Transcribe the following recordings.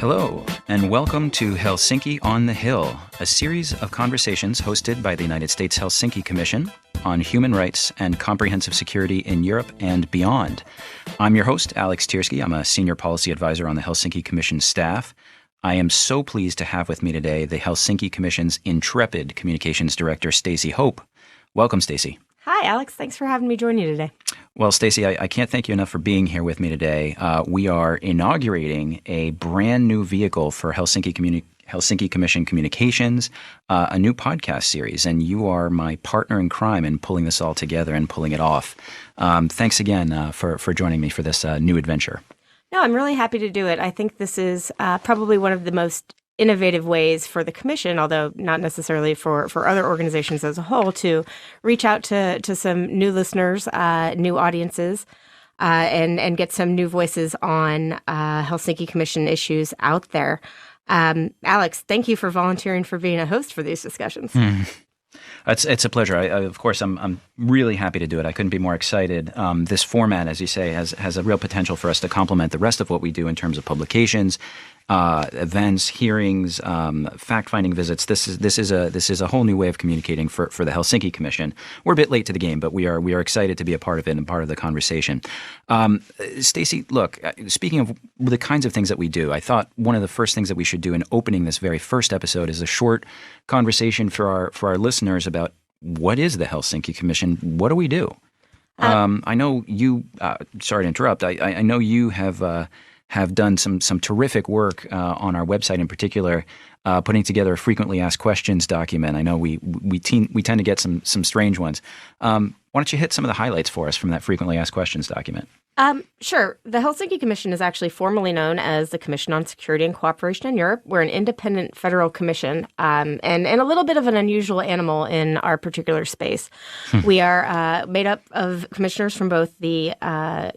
Hello, and welcome to Helsinki on the Hill, a series of conversations hosted by the United States Helsinki Commission on human rights and comprehensive security in Europe and beyond. I'm your host, Alex Tiersky. I'm a senior policy advisor on the Helsinki Commission staff. I am so pleased to have with me today the Helsinki Commission's intrepid communications director, Stacey Hope. Welcome, Stacey. Hi, Alex. Thanks for having me join you today. Well, Stacey, I can't thank you enough for being here with me today. We are inaugurating a brand new vehicle for Helsinki Commission Communications, a new podcast series, and you are my partner in crime in pulling this all together and pulling it off. Thanks again for joining me for this new adventure. No, I'm really happy to do it. I think this is probably one of the most innovative ways for the Commission, although not necessarily for other organizations as a whole, to reach out to some new listeners, new audiences, and get some new voices on Helsinki Commission issues out there. Alex, thank you for volunteering for being a host for these discussions. It's a pleasure. Of course, I'm really happy to do it. I couldn't be more excited. This format, as you say, has a real potential for us to complement the rest of what we do in terms of publications, events, hearings, fact-finding visits. This is a whole new way of communicating for the Helsinki Commission. We're a bit late to the game, but we are excited to be a part of it and part of the conversation. Stacey, look, speaking of the kinds of things that we do, I thought one of the first things that we should do in opening this very first episode is a short conversation for our listeners about what is the Helsinki Commission? What do we do? I know you. Sorry to interrupt. I know you have done some terrific work on our website in particular, putting together a frequently asked questions document. I know we tend to get some strange ones. Why don't you hit some of the highlights for us from that frequently asked questions document? Sure. The Helsinki Commission is actually formally known as the Commission on Security and Cooperation in Europe. We're an independent federal commission and a little bit of an unusual animal in our particular space. We are made up of commissioners from both the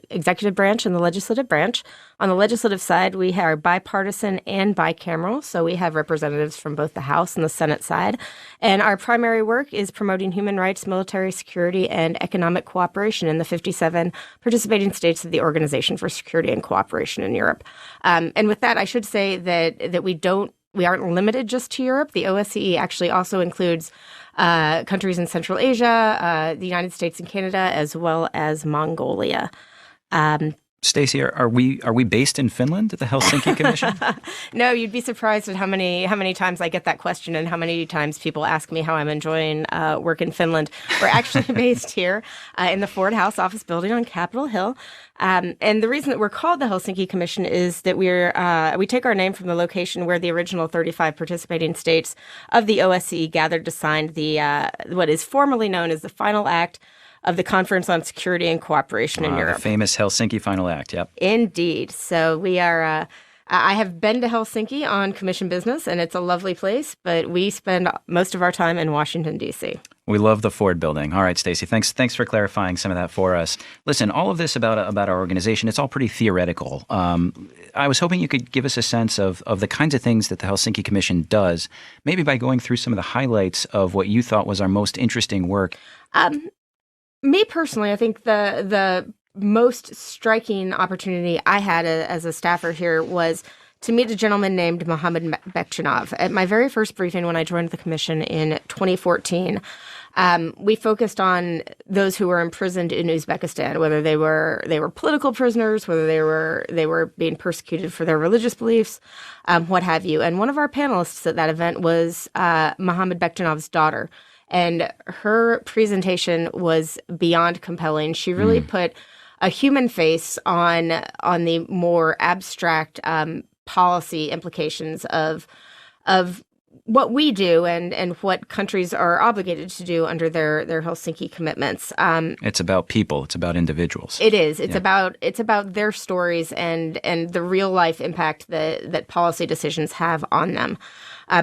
executive branch and the legislative branch. On the legislative side, we are bipartisan and bicameral, so we have representatives from both the House and the Senate side. And our primary work is promoting human rights, military security, and economic cooperation in the 57 participating states of the Organization for Security and Cooperation in Europe. And with that, I should say that we aren't limited just to Europe. The OSCE actually also includes countries in Central Asia, the United States and Canada, as well as Mongolia. Stacey, are we based in Finland at the Helsinki Commission? No, you'd be surprised at how many times I get that question and how many times people ask me how I'm enjoying work in Finland. We're actually based here in the Ford House office building on Capitol Hill. And the reason that we're called the Helsinki Commission is that we take our name from the location where the original 35 participating states of the OSCE gathered to sign the what is formally known as the Final Act of the Conference on Security and Cooperation in Europe. The famous Helsinki Final Act, yep. Indeed. So we are, I have been to Helsinki on commission business, and it's a lovely place, but we spend most of our time in Washington, D.C. We love the Ford building. All right, Stacey, thanks for clarifying some of that for us. Listen, all of this about our organization, it's all pretty theoretical. I was hoping you could give us a sense of the kinds of things that the Helsinki Commission does, maybe by going through some of the highlights of what you thought was our most interesting work. Me personally, I think the most striking opportunity I had as a staffer here was to meet a gentleman named Mohammed Bekchanov. At my very first briefing when I joined the commission in 2014, we focused on those who were imprisoned in Uzbekistan, whether they were political prisoners, whether they were being persecuted for their religious beliefs, what have you. And one of our panelists at that event was Mohammed Bekchanov's daughter. And her presentation was beyond compelling. She really put a human face on the more abstract policy implications of what we do and what countries are obligated to do under their Helsinki commitments. It's about people. It's about individuals. It is. It's about their stories and the real life impact that policy decisions have on them.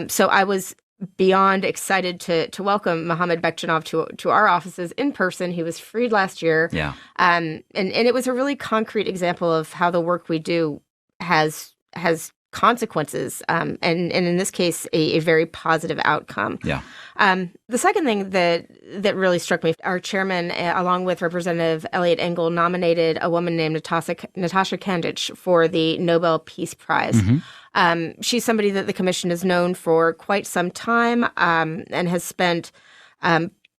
So I was beyond excited to welcome Mohammed Bekchanov to our offices in person. He was freed last year. Yeah. And it was a really concrete example of how the work we do has consequences, and in this case, a very positive outcome. Yeah. The second thing that really struck me, our chairman, along with Representative Elliot Engel, nominated a woman named Natasha Kandich for the Nobel Peace Prize. She's somebody that the commission has known for quite some time, and has spent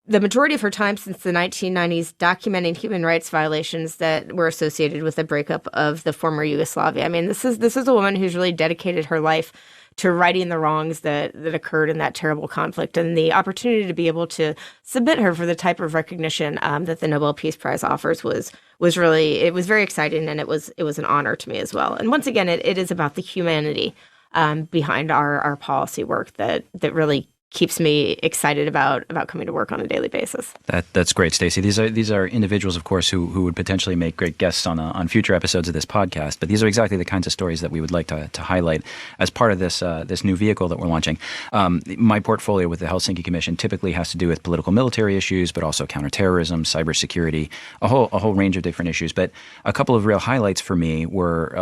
the majority of her time since the 1990s documenting human rights violations that were associated with the breakup of the former Yugoslavia. I mean, this is a woman who's really dedicated her life to righting the wrongs that occurred in that terrible conflict, and the opportunity to be able to submit her for the type of recognition that the Nobel Peace Prize offers was really, it was very exciting, and it was an honor to me as well. And once again, it is about the humanity behind our policy work that really keeps me excited about coming to work on a daily basis. That's great, Stacey. These are individuals, of course, who would potentially make great guests on future episodes of this podcast. But these are exactly the kinds of stories that we would like to highlight as part of this new vehicle that we're launching. My portfolio with the Helsinki Commission typically has to do with political military issues, but also counterterrorism, cybersecurity, a whole range of different issues. But a couple of real highlights for me were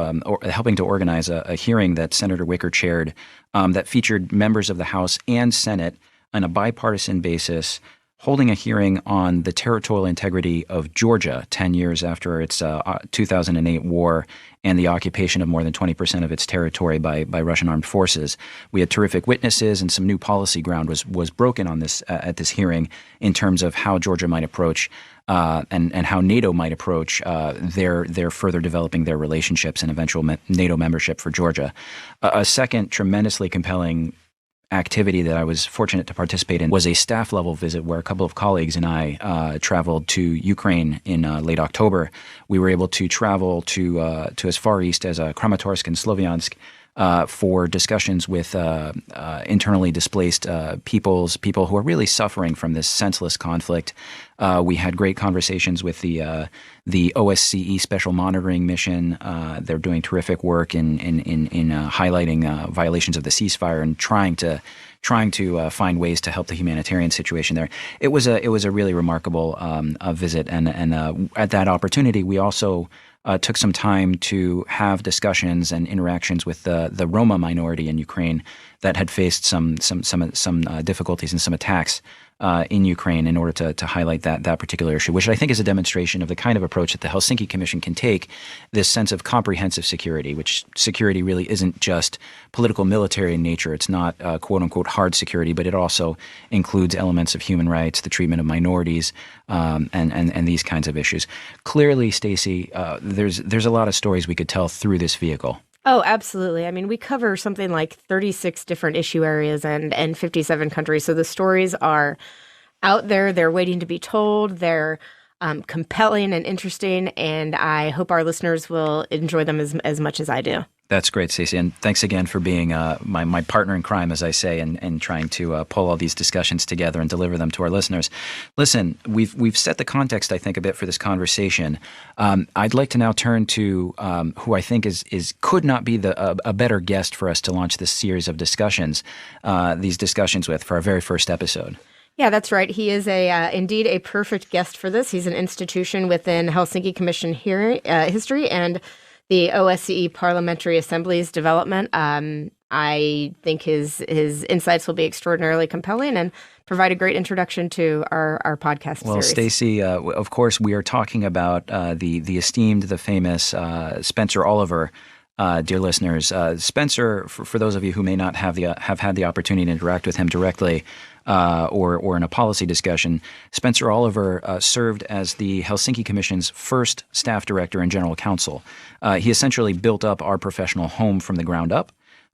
helping to organize a hearing that Senator Wicker chaired that featured members of the House and Senate on a bipartisan basis, holding a hearing on the territorial integrity of Georgia 10 years after its 2008 war and the occupation of more than 20% of its territory by Russian armed forces. We had terrific witnesses, and some new policy ground was broken on this at this hearing in terms of how Georgia might approach and how NATO might approach their further developing their relationships and eventual NATO membership for Georgia. A second tremendously compelling activity that I was fortunate to participate in was a staff-level visit where a couple of colleagues and I traveled to Ukraine in late October. We were able to travel to as far east as Kramatorsk and Sloviansk for discussions with internally displaced people who are really suffering from this senseless conflict. We had great conversations with the OSCE Special Monitoring Mission. They're doing terrific work in highlighting violations of the ceasefire and trying to find ways to help the humanitarian situation there. It was a really remarkable visit, and at that opportunity, we also took some time to have discussions and interactions with the Roma minority in Ukraine that had faced some difficulties and some attacks in Ukraine in order to highlight that particular issue, which I think is a demonstration of the kind of approach that the Helsinki Commission can take, this sense of comprehensive security, which security really isn't just political military in nature. It's not quote-unquote hard security, but it also includes elements of human rights, the treatment of minorities, and these kinds of issues. Clearly, Stacey, there's a lot of stories we could tell through this vehicle. Oh, absolutely. I mean, we cover something like 36 different issue areas and 57 countries. So the stories are out there. They're waiting to be told. They're compelling and interesting. And I hope our listeners will enjoy them as much as I do. That's great, Stacey. And thanks again for being my partner in crime, as I say, and trying to pull all these discussions together and deliver them to our listeners. Listen, we've set the context, I think, a bit for this conversation. I'd like to now turn to who I think could not be a better guest for us to launch this series of discussions, these discussions with for our very first episode. Yeah, that's right. He is indeed a perfect guest for this. He's an institution within Helsinki Commission history and the OSCE Parliamentary Assembly's development. I think his insights will be extraordinarily compelling and provide a great introduction to our podcast series. Well, Stacey, of course, we are talking about the esteemed, the famous Spencer Oliver. Dear listeners, Spencer, for those of you who may not have had the opportunity to interact with him directly or in a policy discussion, Spencer Oliver served as the Helsinki Commission's first staff director and general counsel. He essentially built up our professional home from the ground up,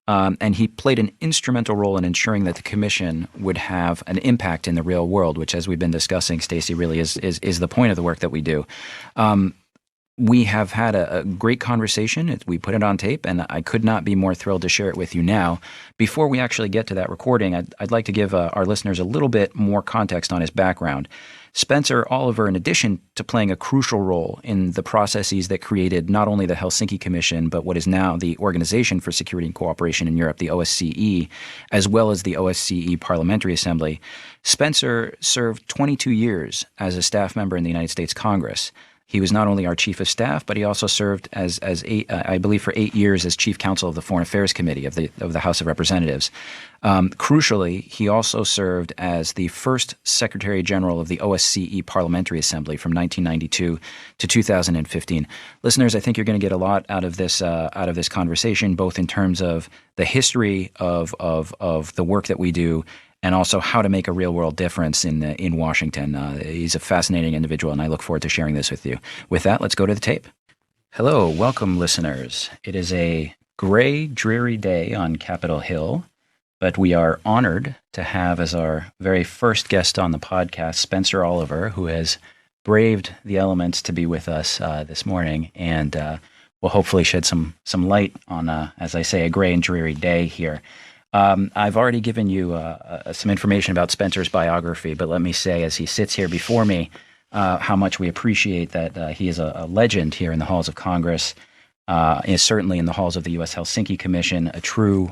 and he played an instrumental role in ensuring that the Commission would have an impact in the real world, which, as we've been discussing, Stacey, really is the point of the work that we do. We have had a great conversation. We put it on tape, and I could not be more thrilled to share it with you now. Before we actually get to that recording, I'd like to give our listeners a little bit more context on his background. Spencer Oliver, in addition to playing a crucial role in the processes that created not only the Helsinki Commission, but what is now the Organization for Security and Cooperation in Europe, the OSCE, as well as the OSCE Parliamentary Assembly, Spencer served 22 years as a staff member in the United States Congress. He was not only our chief of staff, but he also served as I believe, for 8 years as chief counsel of the Foreign Affairs Committee of the House of Representatives. Crucially, he also served as the first Secretary General of the OSCE Parliamentary Assembly from 1992 to 2015. Listeners, I think you're going to get a lot out of this conversation, both in terms of the history of the work that we do, and also how to make a real-world difference in Washington. He's a fascinating individual, and I look forward to sharing this with you. With that, let's go to the tape. Hello, welcome, listeners. It is a gray, dreary day on Capitol Hill, but we are honored to have as our very first guest on the podcast, Spencer Oliver, who has braved the elements to be with us this morning, and will hopefully shed some light on, as I say, a gray and dreary day here. I've already given you some information about Spencer's biography, but let me say, as he sits here before me, how much we appreciate that he is a legend here in the halls of Congress, is certainly in the halls of the U.S. Helsinki Commission, a true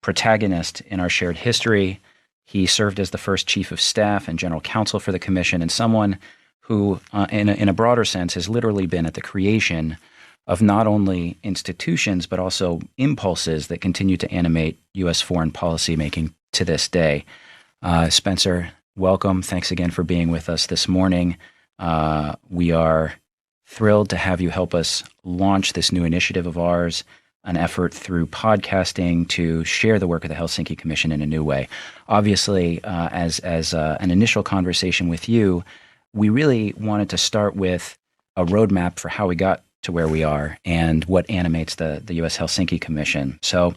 protagonist in our shared history. He served as the first chief of staff and general counsel for the commission, and someone who, in a broader sense, has literally been at the creation of not only institutions, but also impulses that continue to animate U.S. foreign policy making to this day. Spencer, welcome. Thanks again for being with us this morning. We are thrilled to have you help us launch this new initiative of ours, an effort through podcasting to share the work of the Helsinki Commission in a new way. Obviously, as an initial conversation with you, we really wanted to start with a roadmap for how we got to where we are and what animates the U.S. Helsinki Commission. So,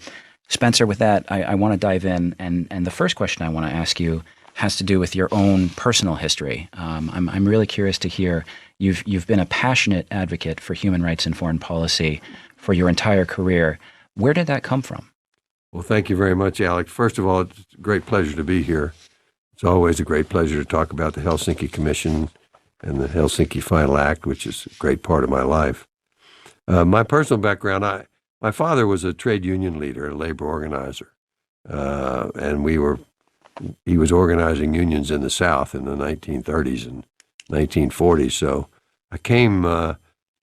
Spencer, with that, I want to dive in, and the first question I want to ask you has to do with your own personal history. I'm really curious to hear, you've been a passionate advocate for human rights and foreign policy for your entire career. Where did that come from? Well, thank you very much, Alec. First of all, it's a great pleasure to be here. It's always a great pleasure to talk about the Helsinki Commission and the Helsinki Final Act, which is a great part of my life. My personal background, my father was a trade union leader, a labor organizer, and he was organizing unions in the South in the 1930s and 1940s. So I came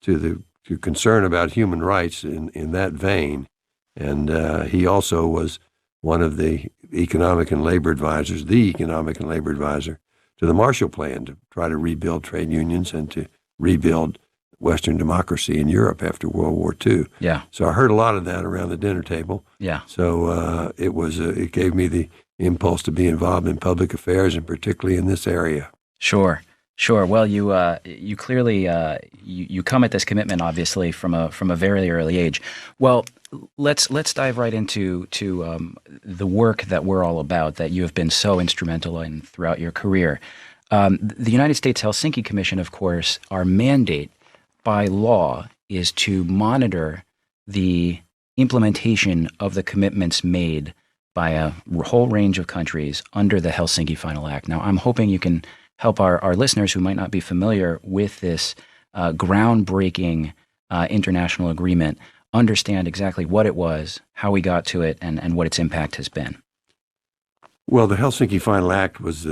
to concern about human rights in that vein, and he also was one of the economic and labor advisor to the Marshall Plan to try to rebuild trade unions and to rebuild Western democracy in Europe after World War II. Yeah. So I heard a lot of that around the dinner table. Yeah. So it gave me the impulse to be involved in public affairs, and particularly in this area. Sure. Well, you clearly you come at this commitment obviously from a very early age. Well, let's dive right into the work that we're all about, that you have been so instrumental in throughout your career. The United States Helsinki Commission, of course, our mandate by law is to monitor the implementation of the commitments made by a whole range of countries under the Helsinki Final Act. Now, I'm hoping you can help our listeners who might not be familiar with this groundbreaking international agreement understand exactly what it was, how we got to it, and what its impact has been. Well, the Helsinki Final Act was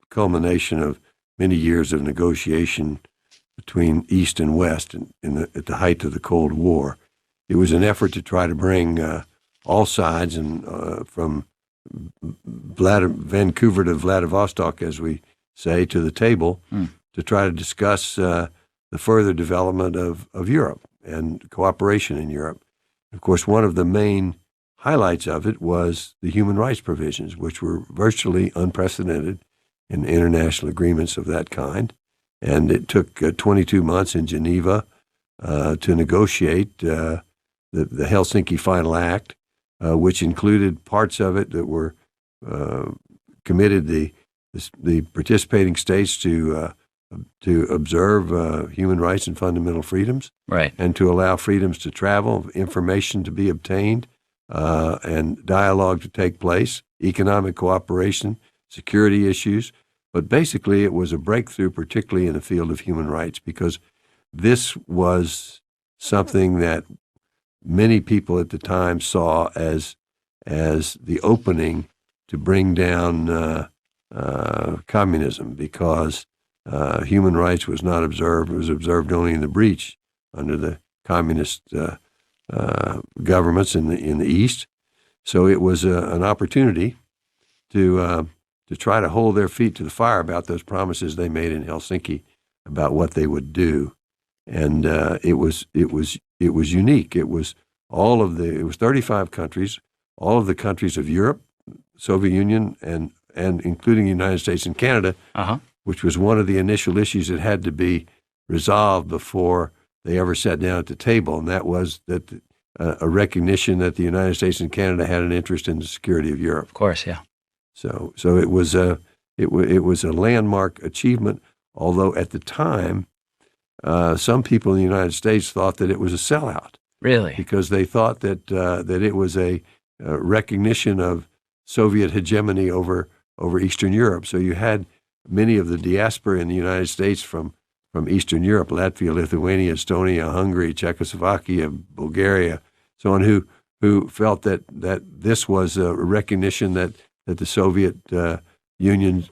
culmination of many years of negotiation between East and West at the height of the Cold War. It was an effort to try to bring all sides from Vancouver to Vladivostok, as we say, to the table to try to discuss the further development of Europe and cooperation in Europe. Of course, one of the main highlights of it was the human rights provisions, which were virtually unprecedented in international agreements of that kind. And it took 22 months in Geneva to negotiate the Helsinki Final Act, which included parts of it that were committed the participating states to observe human rights and fundamental freedoms, right, and to allow freedoms to travel, information to be obtained, and dialogue to take place, economic cooperation, security issues. But basically, it was a breakthrough, particularly in the field of human rights, because this was something that many people at the time saw as the opening to bring down communism, because Human rights was not observed. It was observed only in the breach under the communist governments in the East. So it was an opportunity to try to hold their feet to the fire about those promises they made in Helsinki about what they would do, and it was unique. It was it was 35 countries, all of the countries of Europe, Soviet Union, and including the United States and Canada, which was one of the initial issues that had to be resolved before they ever sat down at the table, and that was that a recognition that the United States and Canada had an interest in the security of Europe. Of course, yeah. So it was a landmark achievement. Although at the time, some people in the United States thought that it was a sellout. Really? Because they thought that it was a recognition of Soviet hegemony over Eastern Europe. So you had many of the diaspora in the United States from Eastern Europe, Latvia, Lithuania, Estonia, Hungary, Czechoslovakia, Bulgaria, so on, who felt that this was a recognition that the Soviet Union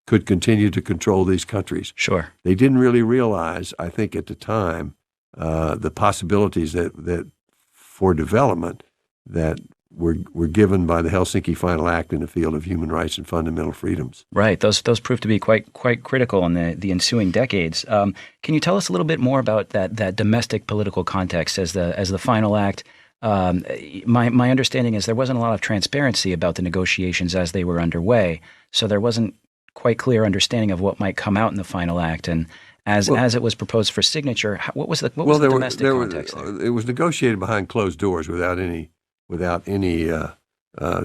could continue to control these countries. Sure. They didn't really realize, I think, at the time, the possibilities that for development that were given by the Helsinki Final Act in the field of human rights and fundamental freedoms. Right. Those proved to be quite critical in the ensuing decades. Can you tell us a little bit more about that domestic political context as the Final Act? My understanding is there wasn't a lot of transparency about the negotiations as they were underway, so there wasn't quite clear understanding of what might come out in the Final Act. And as it was proposed for signature, what was the domestic context there? It was negotiated behind closed doors without any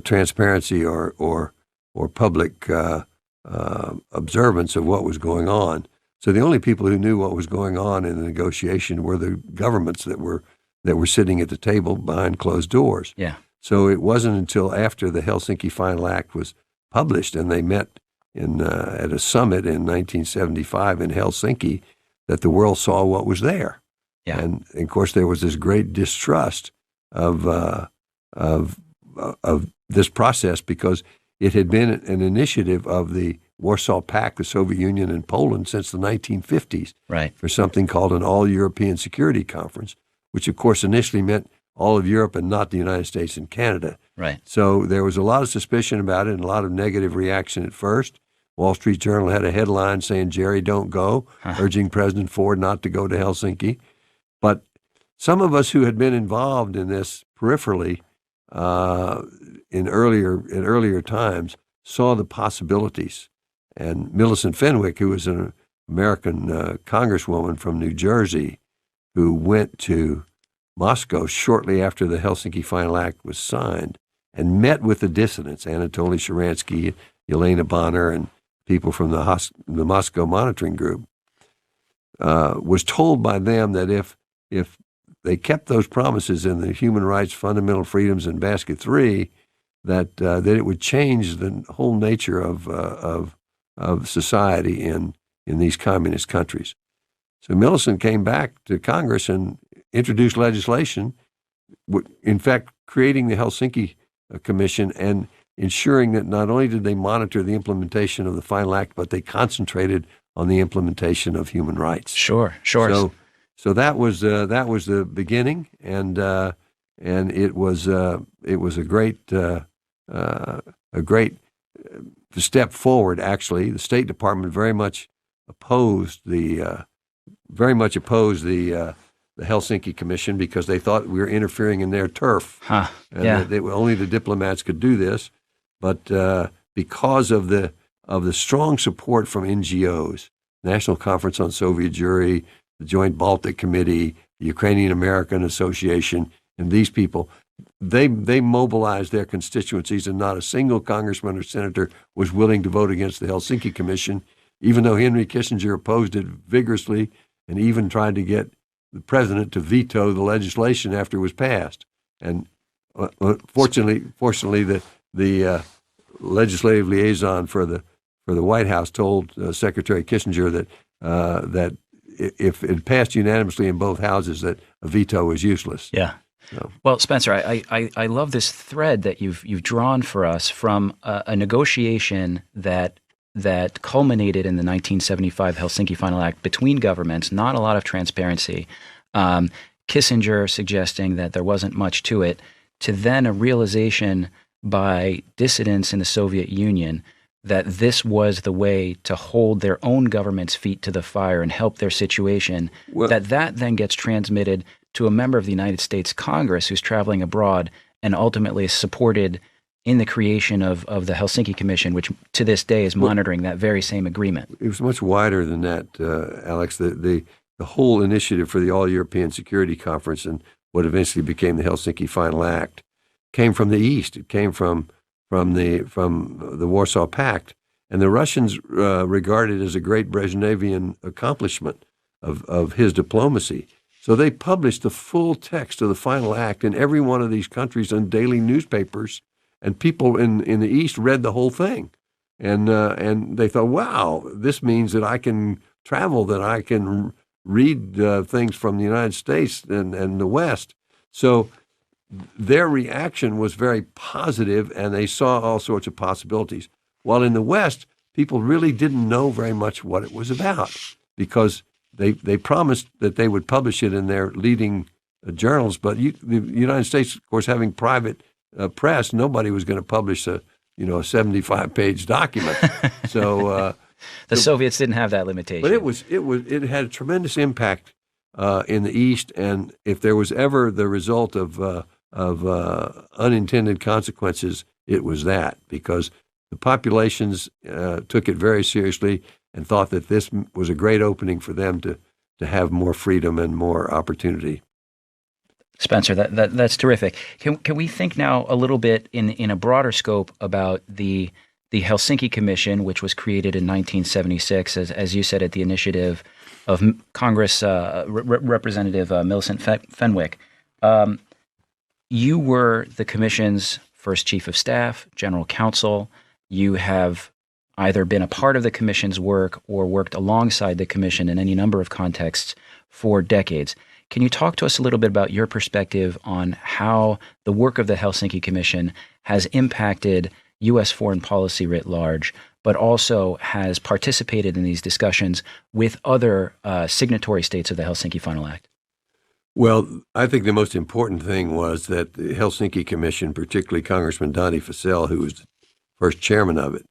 transparency or public observance of what was going on. So the only people who knew what was going on in the negotiation were the governments that were sitting at the table behind closed doors. Yeah. So it wasn't until after the Helsinki Final Act was published and they met at a summit in 1975 in Helsinki that the world saw what was there. Yeah. And of course there was this great distrust of this process because it had been an initiative of the Warsaw Pact, the Soviet Union, and Poland since the 1950s. Right. For something called an All-European Security Conference, which of course initially meant all of Europe and not the United States and Canada. Right. So there was a lot of suspicion about it and a lot of negative reaction at first. Wall Street Journal had a headline saying, "Jerry, don't go," urging President Ford not to go to Helsinki. But some of us who had been involved in this peripherally in earlier times saw the possibilities. And Millicent Fenwick, who was an American congresswoman from New Jersey, who went to Moscow shortly after the Helsinki Final Act was signed and met with the dissidents, Anatoly Sharansky, Yelena Bonner, and people from the Moscow Monitoring Group, was told by them that if they kept those promises in the human rights, fundamental freedoms, and basket 3, that it would change the whole nature of society in these communist countries. So Millicent came back to Congress and introduced legislation, in fact, creating the Helsinki Commission and ensuring that not only did they monitor the implementation of the Final Act, but they concentrated on the implementation of human rights. Sure. So that was the beginning, and it was a great step forward. Actually, the State Department very much opposed the Helsinki Commission because they thought we were interfering in their turf, and that only the diplomats could do this. But because of the strong support from NGOs, National Conference on Soviet Jewry, the Joint Baltic Committee, the Ukrainian American Association, and these people, they mobilized their constituencies, and not a single congressman or senator was willing to vote against the Helsinki Commission, even though Henry Kissinger opposed it vigorously and even tried to get the president to veto the legislation after it was passed. And fortunately, the legislative liaison for the White House told Secretary Kissinger that if it passed unanimously in both houses, that a veto was useless. Yeah. So. Well, Spencer, I love this thread that you've drawn for us from a negotiation that that culminated in the 1975 Helsinki Final Act between governments, not a lot of transparency. Kissinger suggesting that there wasn't much to it, to then a realization by dissidents in the Soviet Union that this was the way to hold their own government's feet to the fire and help their situation, that then gets transmitted to a member of the United States Congress who's traveling abroad and ultimately is supported in the creation of the Helsinki Commission, which to this day is monitoring that very same agreement. It was much wider than that, Alex. The whole initiative for the All-European Security Conference and what eventually became the Helsinki Final Act came from the East. It came from the Warsaw Pact, and the Russians regarded it as a great Brezhnevian accomplishment of his diplomacy. So they published the full text of the Final Act in every one of these countries on daily newspapers, and people in the East read the whole thing, and they thought, wow, this means that I can travel, that I can read things from the United States and the West. So their reaction was very positive, and they saw all sorts of possibilities. While in the West, people really didn't know very much what it was about, because they promised that they would publish it in their leading journals. But the United States, of course, having private press, nobody was going to publish a 75-page document. So the Soviets didn't have that limitation. But it had a tremendous impact in the East, and if there was ever the result of unintended consequences, it was that, because the populations took it very seriously and thought that this was a great opening for them to have more freedom and more opportunity. Spencer, that's terrific. Can we think now a little bit in a broader scope about the Helsinki Commission, which was created in 1976, as you said, at the initiative of Congress Representative Millicent Fenwick. You were the Commission's first chief of staff, general counsel. You have either been a part of the Commission's work or worked alongside the Commission in any number of contexts for decades. Can you talk to us a little bit about your perspective on how the work of the Helsinki Commission has impacted U.S. foreign policy writ large, but also has participated in these discussions with other signatory states of the Helsinki Final Act? Well, I think the most important thing was that the Helsinki Commission, particularly Congressman Donnie Fasel, who was the first chairman of it,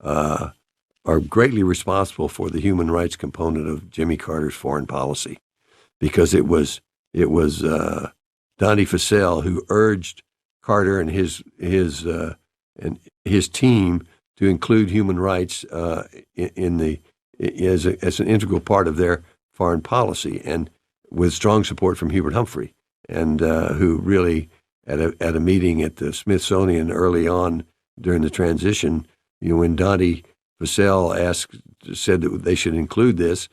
are greatly responsible for the human rights component of Jimmy Carter's foreign policy, because it was Donnie Fasel who urged Carter and his team to include human rights as an integral part of their foreign policy, and with strong support from Hubert Humphrey, and who really at a meeting at the Smithsonian early on during the transition, when Donnie Fasel said that they should include this,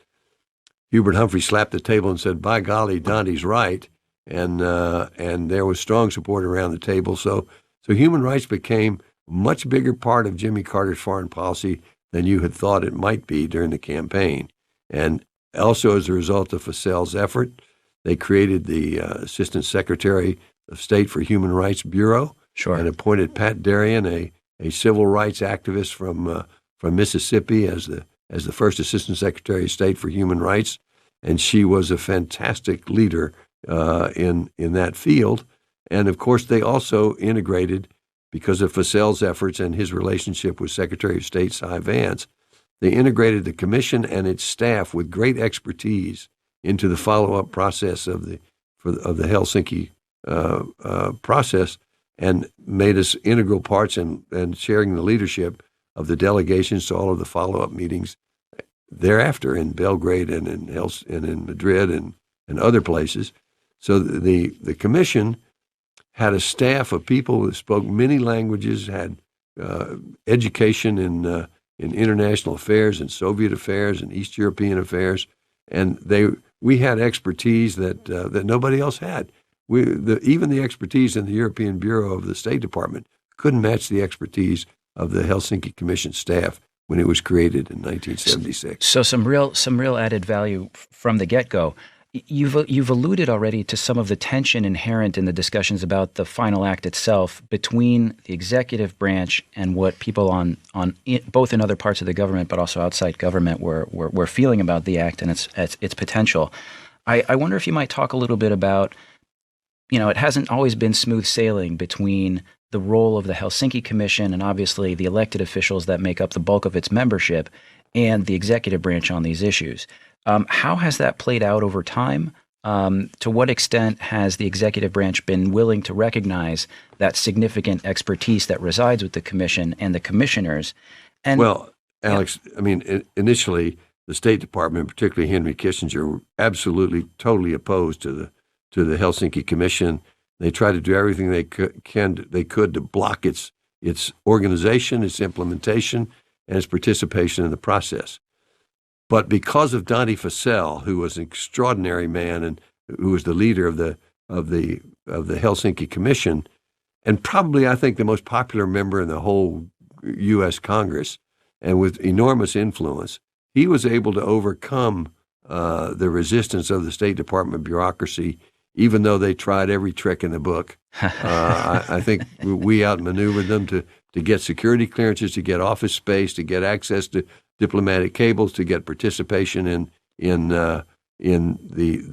Hubert Humphrey slapped the table and said, "By golly, Donnie's right," and there was strong support around the table. So human rights became a much bigger part of Jimmy Carter's foreign policy than you had thought it might be during the campaign. And also, as a result of Fasel's effort, they created the Assistant Secretary of State for Human Rights Bureau, and appointed Pat Darien, a civil rights activist from Mississippi, as the first Assistant Secretary of State for Human Rights, and she was a fantastic leader in that field. And of course, they also integrated, because of Fasel's efforts and his relationship with Secretary of State Cy Vance, they integrated the commission and its staff with great expertise into the follow-up process of the Helsinki process, and made us integral parts and sharing the leadership of the delegations to all of the follow-up meetings thereafter in Belgrade and in Madrid and other places. So the commission had a staff of people who spoke many languages, had education in international affairs and Soviet affairs and East European affairs, and we had expertise that nobody else had. Even the expertise in the European Bureau of the State Department couldn't match the expertise of the Helsinki Commission staff when it was created in 1976. So some real added value from the get-go. You've alluded already to some of the tension inherent in the discussions about the final act itself between the executive branch and what people both in other parts of the government but also outside government were feeling about the act and its potential. I wonder if you might talk a little bit about, it hasn't always been smooth sailing between the role of the Helsinki Commission and obviously the elected officials that make up the bulk of its membership and the executive branch on these issues. How has that played out over time? To what extent has the executive branch been willing to recognize that significant expertise that resides with the commission and the commissioners? And well, Alex, I mean, initially, the State Department, particularly Henry Kissinger, were absolutely, totally opposed to the Helsinki Commission. They tried to do everything they could to block its organization, its implementation, and its participation in the process. But because of Dante Fasel, who was an extraordinary man and who was the leader of the Helsinki Commission, and probably I think the most popular member in the whole U.S. Congress, and with enormous influence, he was able to overcome the resistance of the State Department bureaucracy, even though they tried every trick in the book. I think we outmaneuvered them to get security clearances, to get office space, to get access to diplomatic cables, to get participation in the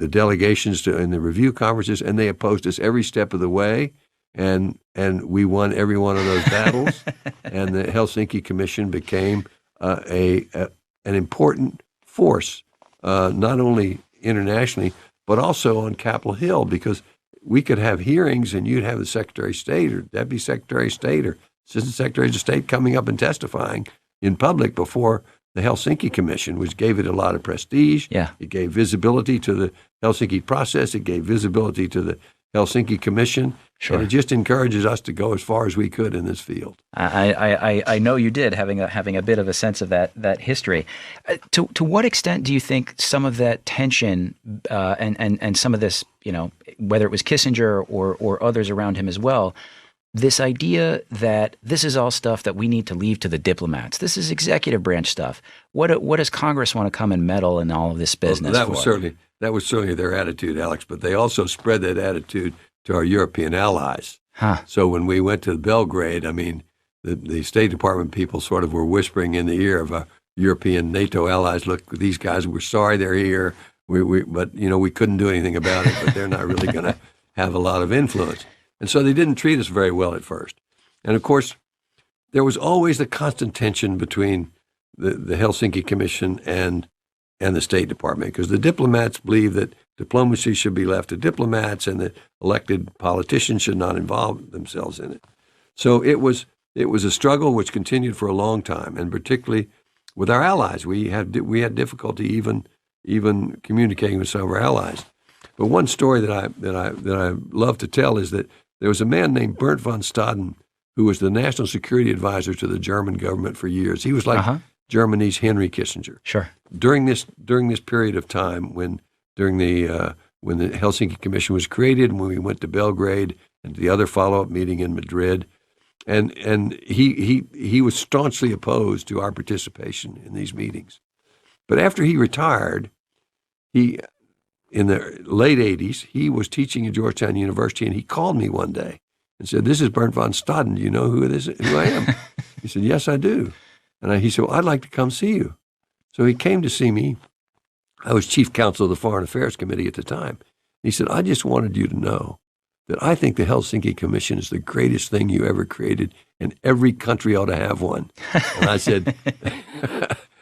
delegations in the review conferences, and they opposed us every step of the way, and we won every one of those battles, and the Helsinki Commission became an important force, not only internationally but also on Capitol Hill, because we could have hearings and you'd have the Secretary of State or Deputy Secretary of State or Assistant Secretary of State coming up and testifying in public before the Helsinki Commission, which gave it a lot of prestige. Yeah. It gave visibility to the Helsinki process. It gave visibility to the Helsinki Commission. Sure. And it just encourages us to go as far as we could in this field. I know you did, having a bit of a sense of that history. To what extent do you think some of that tension and some of this, whether it was Kissinger or others around him as well, this idea that this is all stuff that we need to leave to the diplomats. This is executive branch stuff. What does Congress want to come and meddle in all of this business? Well, that was certainly their attitude, Alex. But they also spread that attitude to our European allies. Huh. So when we went to Belgrade, I mean, the State Department people sort of were whispering in the ear of our European NATO allies, "Look, these guys, we're sorry they're here. But we couldn't do anything about it. But they're not really going to have a lot of influence." And so they didn't treat us very well at first. And of course, there was always the constant tension between the Helsinki Commission and the State Department, because the diplomats believe that diplomacy should be left to diplomats and that elected politicians should not involve themselves in it. So it was a struggle which continued for a long time, and particularly with our allies. We had difficulty even communicating with some of our allies. But one story that I love to tell is that there was a man named Bernd von Staden who was the national security advisor to the German government for years. He was like Germany's Henry Kissinger. Sure. During this period of time when the Helsinki Commission was created, and when we went to Belgrade and the other follow-up meeting in Madrid, and he was staunchly opposed to our participation in these meetings. But after he retired, in the late 80s, he was teaching at Georgetown University, and he called me one day and said, "This is Bernd von Staden. Do you know who I am?" He said, "Yes, I do." And he said, "Well, I'd like to come see you." So he came to see me. I was chief counsel of the Foreign Affairs Committee at the time. He said, "I just wanted you to know that I think the Helsinki Commission is the greatest thing you ever created, and every country ought to have one." And I said,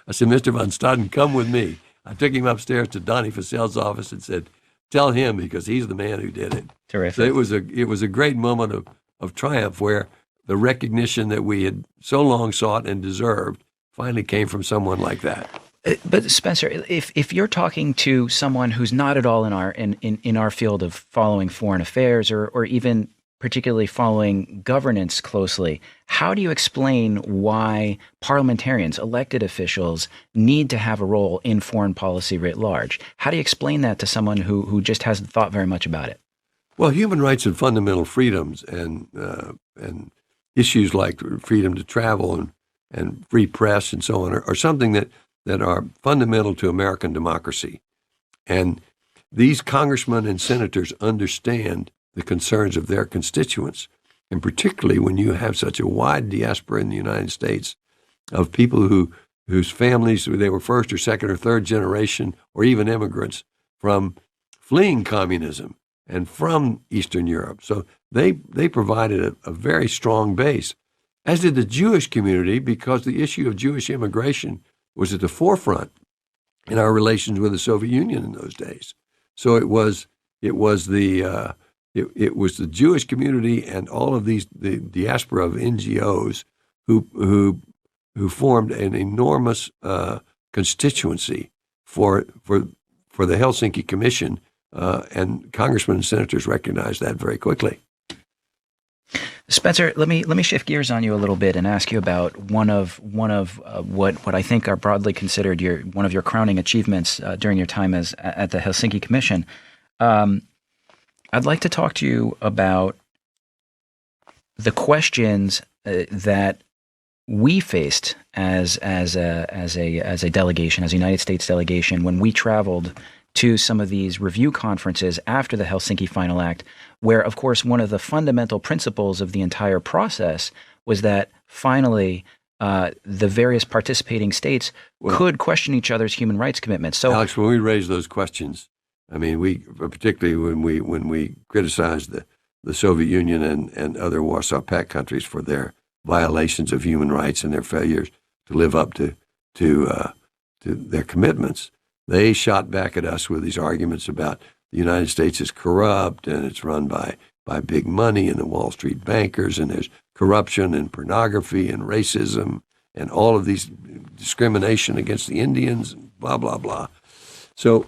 "Mr. von Staden, come with me." I took him upstairs to Dante Fasel's office and said, "Tell him, because he's the man who did it." Terrific. So it was a great moment of triumph, where the recognition that we had so long sought and deserved finally came from someone like that. But Spencer, if you're talking to someone who's not at all in our field of following foreign affairs or even particularly following governance closely, how do you explain why parliamentarians, elected officials, need to have a role in foreign policy writ large? How do you explain that to someone who just hasn't thought very much about it? Well, human rights and fundamental freedoms and issues like freedom to travel and free press and so on are something that are fundamental to American democracy. And these congressmen and senators understand the concerns of their constituents, and particularly when you have such a wide diaspora in the United States of people whose families, they were first or second or third generation or even immigrants from fleeing communism and from Eastern Europe. So they provided a very strong base, as did the Jewish community, because the issue of Jewish immigration was at the forefront in our relations with the Soviet Union in those days. So it was the Jewish community and all of the diaspora of NGOs who formed an enormous constituency for the Helsinki Commission, and congressmen and senators recognized that very quickly. Spencer, let me shift gears on you a little bit and ask you about one of what I think are broadly considered one of your crowning achievements during your time at the Helsinki Commission. I'd like to talk to you about the questions that we faced as a delegation, as a United States delegation, when we traveled to some of these review conferences after the Helsinki Final Act, where, of course, one of the fundamental principles of the entire process was that finally the various participating states could question each other's human rights commitments. So, Alex, when we raised those questions, I mean, we particularly when we criticized the Soviet Union and other Warsaw Pact countries for their violations of human rights and their failures to live up to their commitments, they shot back at us with these arguments about the United States is corrupt and it's run by big money and the Wall Street bankers, and there's corruption and pornography and racism and all of these discrimination against the Indians and blah, blah, blah. So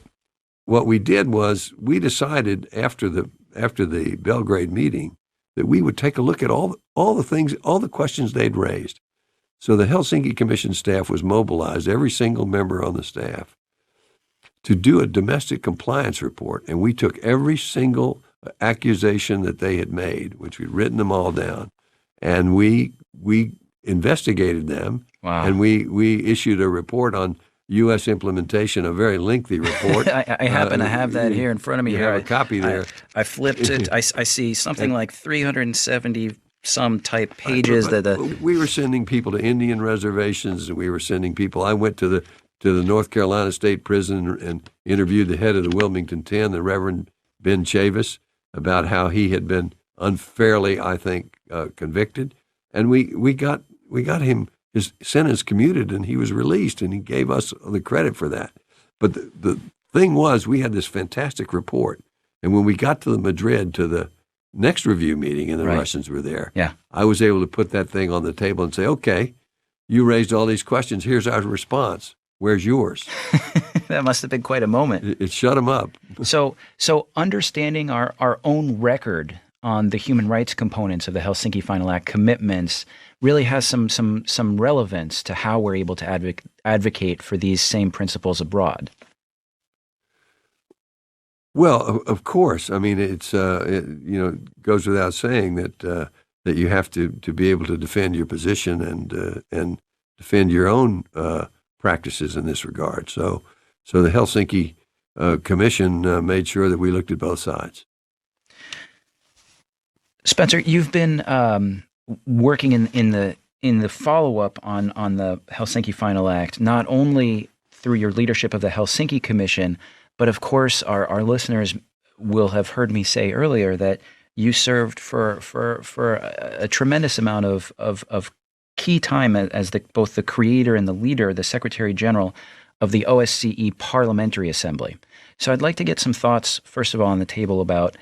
what we did was we decided after the Belgrade meeting that we would take a look at all the questions they'd raised. So the Helsinki Commission staff was mobilized, every single member on the staff, to do a domestic compliance report. And we took every single accusation that they had made, which we'd written them all down, and we investigated them. Wow. And we issued a report on U.S. implementation, a very lengthy report. I happen to have that here in front of me. You have a copy there. I flipped it. I see something like 370 some type pages. We were sending people to Indian reservations, and we were sending people. I went to the North Carolina State Prison and interviewed the head of the Wilmington 10, the Reverend Ben Chavis, about how he had been unfairly, I think, convicted. And we got him, his sentence commuted, and he was released, and he gave us the credit for that. But the thing was, we had this fantastic report. And when we got to Madrid to the next review meeting, and the Russians were there, I was able to put that thing on the table and say, okay, you raised all these questions. Here's our response. Where's yours? That must have been quite a moment. It shut them up. So understanding our own record on the human rights components of the Helsinki Final Act commitments really has some relevance to how we're able to advocate for these same principles abroad. Well, of course. I mean, it goes without saying that you have to be able to defend your position and defend your own practices in this regard. So the Helsinki Commission made sure that we looked at both sides. Spencer, you've been working in the follow-up on the Helsinki Final Act, not only through your leadership of the Helsinki Commission, but of course our listeners will have heard me say earlier that you served for a tremendous amount of key time as both the creator and the leader, the Secretary General of the OSCE Parliamentary Assembly. So I'd like to get some thoughts, first of all, on the table about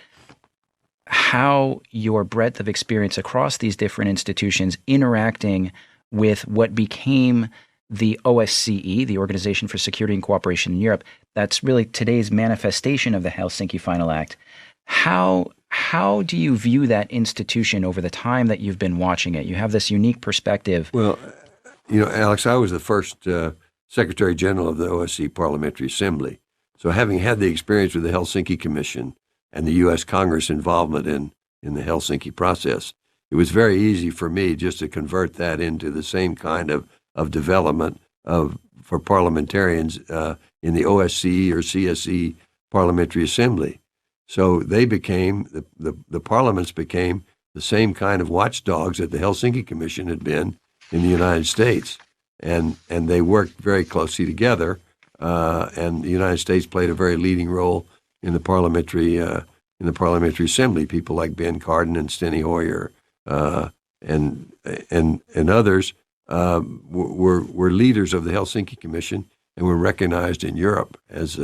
how your breadth of experience across these different institutions interacting with what became the OSCE, the Organization for Security and Cooperation in Europe. That's really today's manifestation of the Helsinki Final Act. How do you view that institution over the time that you've been watching it? You have this unique perspective. Well, Alex, I was the first Secretary General of the OSCE Parliamentary Assembly. So having had the experience with the Helsinki Commission and the U.S. Congress involvement in the Helsinki process, it was very easy for me just to convert that into the same kind of development for parliamentarians in the OSCE or CSE Parliamentary Assembly. So they became, the parliaments became the same kind of watchdogs that the Helsinki Commission had been in the United States. And they worked very closely together, and the United States played a very leading role in the Parliamentary Assembly. People like Ben Cardin and Steny Hoyer and others were leaders of the Helsinki Commission and were recognized in Europe as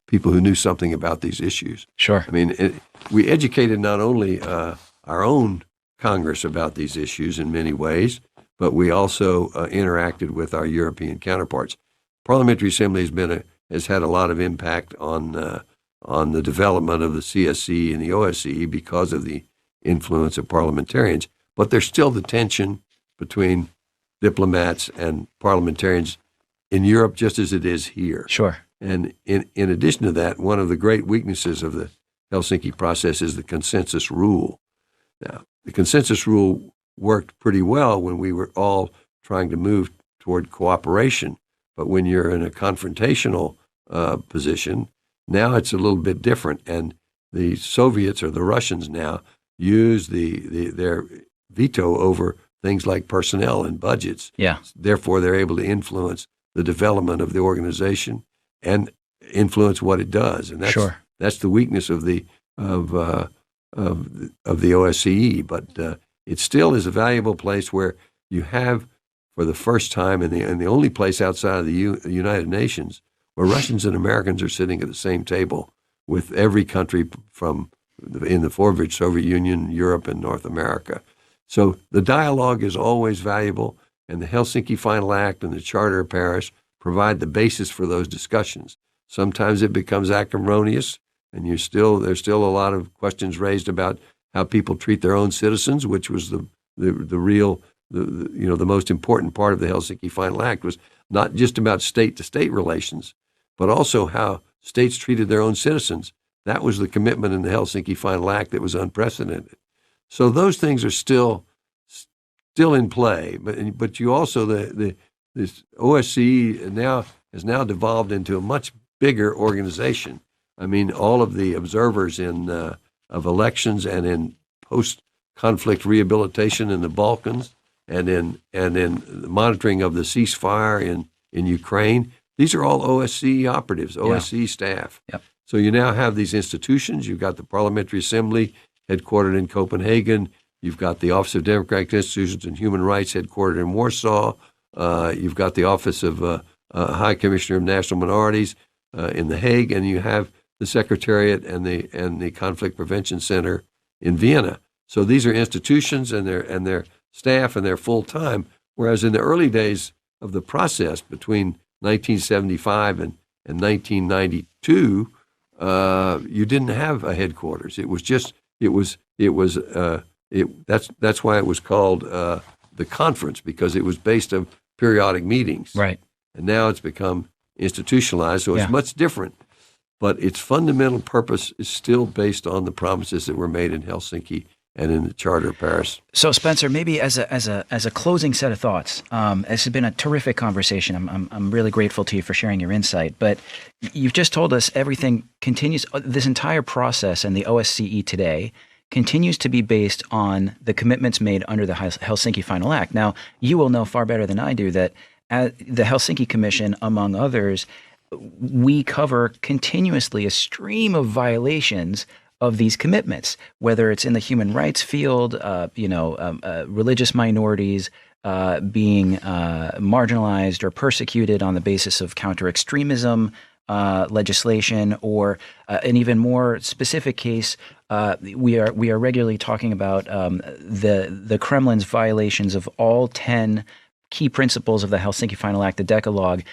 people who knew something about these issues. Sure. I mean, we educated not only our own Congress about these issues in many ways, but we also interacted with our European counterparts. Parliamentary Assembly has had a lot of impact on the development of the CSC and the OSCE because of the influence of parliamentarians. But there's still the tension between diplomats and parliamentarians in Europe, just as it is here. Sure. And in addition to that, one of the great weaknesses of the Helsinki process is the consensus rule. Now, the consensus rule worked pretty well when we were all trying to move toward cooperation. But when you're in a confrontational position, now it's a little bit different. And the Soviets or the Russians now use their veto over things like personnel and budgets. Yeah. Therefore, they're able to influence the development of the organization and influence what it does. And that's the weakness of the OSCE. But it still is a valuable place where you have, for the first time, and the only place outside of the United Nations, where Russians and Americans are sitting at the same table with every country in the former Soviet Union, Europe, and North America. So the dialogue is always valuable, and the Helsinki Final Act and the Charter of Paris provide the basis for those discussions. Sometimes it becomes acrimonious, and there's still a lot of questions raised about how people treat their own citizens, which was the most important part of the Helsinki Final Act, was not just about state-to-state relations, but also how states treated their own citizens. That was the commitment in the Helsinki Final Act that was unprecedented. So those things are still in play. But you also this OSCE has now devolved into a much bigger organization. I mean, all of the observers of elections and in post-conflict rehabilitation in the Balkans and in the monitoring of the ceasefire in Ukraine, these are all OSCE operatives, OSCE staff. Yep. So you now have these institutions. You've got the Parliamentary Assembly headquartered in Copenhagen. You've got the Office of Democratic Institutions and Human Rights headquartered in Warsaw. You've got the Office of High Commissioner of National Minorities in The Hague, and you have the Secretariat and the Conflict Prevention Center in Vienna. So these are institutions and their staff and they're full time. Whereas in the early days of the process between 1975 and 1992, you didn't have a headquarters. That's why it was called the conference, because it was based on periodic meetings. Right. And now it's become institutionalized, so it's much different. But its fundamental purpose is still based on the promises that were made in Helsinki and in the Charter of Paris. So, Spencer, maybe as a closing set of thoughts, this has been a terrific conversation. I'm really grateful to you for sharing your insight. But you've just told us everything continues. This entire process and the OSCE today continues to be based on the commitments made under the Helsinki Final Act. Now, you will know far better than I do that at the Helsinki Commission, among others, we cover continuously a stream of violations of these commitments, whether it's in the human rights field, religious minorities being marginalized or persecuted on the basis of counter-extremism legislation, or an even more specific case, we are regularly talking about the Kremlin's violations of all 10 key principles of the Helsinki Final Act, the Decalogue,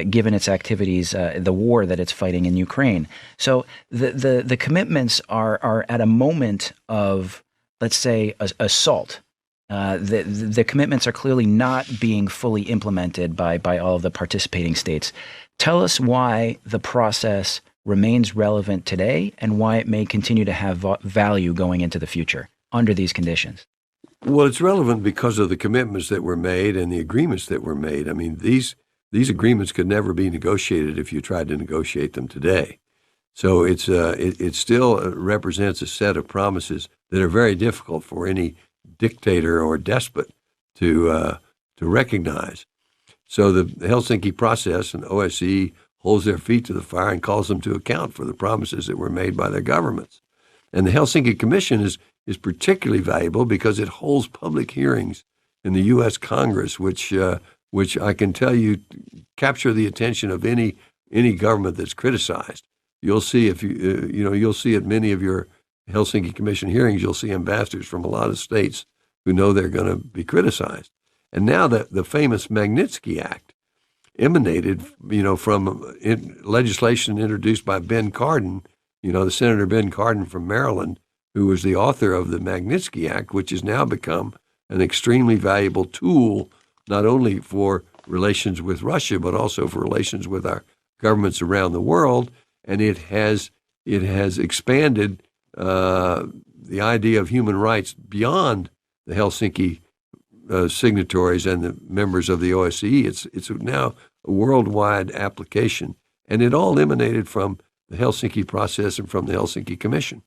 given its activities, the war that it's fighting in Ukraine. So the commitments are at a moment of, let's say, assault. The commitments are clearly not being fully implemented by all of the participating states. Tell us why the process remains relevant today and why it may continue to have value going into the future under these conditions. Well, it's relevant because of the commitments that were made and the agreements that were made. I mean, these these agreements could never be negotiated if you tried to negotiate them today. So it still represents a set of promises that are very difficult for any dictator or despot to recognize. So the Helsinki process and OSCE holds their feet to the fire and calls them to account for the promises that were made by their governments. And the Helsinki Commission is particularly valuable because it holds public hearings in the U.S. Congress, which I can tell you capture the attention of any government that's criticized. You'll see you'll see at many of your Helsinki Commission hearings, you'll see ambassadors from a lot of states who know they're going to be criticized. And now the famous Magnitsky Act emanated, from legislation introduced by Ben Cardin, the Senator Ben Cardin from Maryland, who was the author of the Magnitsky Act, which has now become an extremely valuable tool, not only for relations with Russia, but also for relations with our governments around the world. And it has expanded the idea of human rights beyond the Helsinki signatories and the members of the OSCE. It's now a worldwide application, and it all emanated from the Helsinki process and from the Helsinki Commission.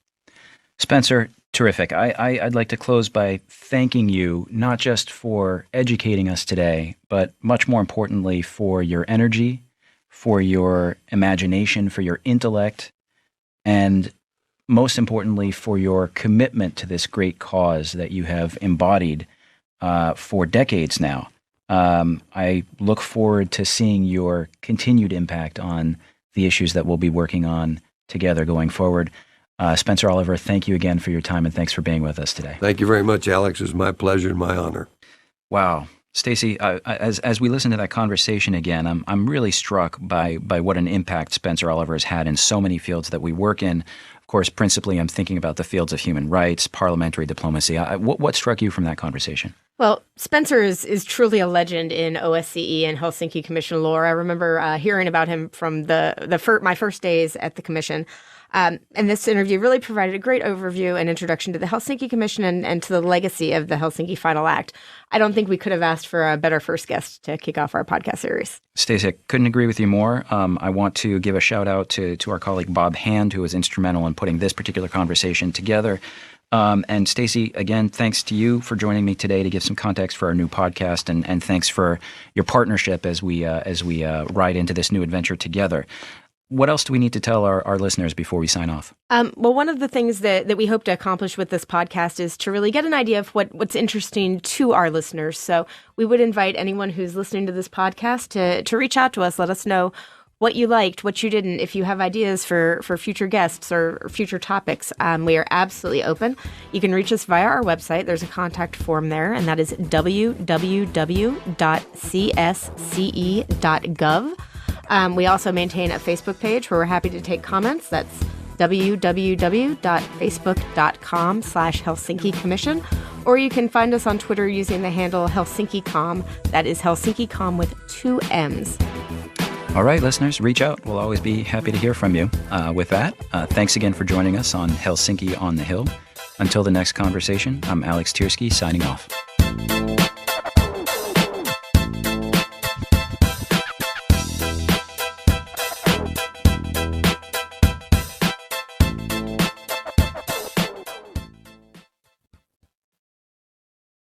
Spencer, terrific. I'd like to close by thanking you, not just for educating us today, but much more importantly for your energy, for your imagination, for your intellect, and most importantly for your commitment to this great cause that you have embodied for decades now. I look forward to seeing your continued impact on the issues that we'll be working on together going forward. Spencer Oliver, thank you again for your time, and thanks for being with us today. Thank you very much, Alex. It was my pleasure and my honor. Wow. Stacey, as we listen to that conversation again, I'm really struck by what an impact Spencer Oliver has had in so many fields that we work in. Of course, principally, I'm thinking about the fields of human rights, parliamentary diplomacy. What struck you from that conversation? Well, Spencer is truly a legend in OSCE and Helsinki Commission lore. I remember hearing about him from my first days at the Commission. And this interview really provided a great overview and introduction to the Helsinki Commission and to the legacy of the Helsinki Final Act. I don't think we could have asked for a better first guest to kick off our podcast series. Stacey, I couldn't agree with you more. I want to give a shout out to our colleague Bob Hand, who was instrumental in putting this particular conversation together. And Stacey, again, thanks to you for joining me today to give some context for our new podcast, and thanks for your partnership as we ride into this new adventure together. What else do we need to tell our listeners before we sign off? Well, one of the things that we hope to accomplish with this podcast is to really get an idea of what's interesting to our listeners. So we would invite anyone who's listening to this podcast to reach out to us, let us know what you liked, what you didn't. If you have ideas for future guests or future topics, we are absolutely open. You can reach us via our website. There's a contact form there, and that is www.csce.gov. We also maintain a Facebook page where we're happy to take comments. That's www.facebook.com/Helsinki Commission. Or you can find us on Twitter using the handle HelsinkiCom. That is HelsinkiCom with 2 M's. All right, listeners, reach out. We'll always be happy to hear from you. With that, thanks again for joining us on Helsinki on the Hill. Until the next conversation, I'm Alex Tiersky signing off.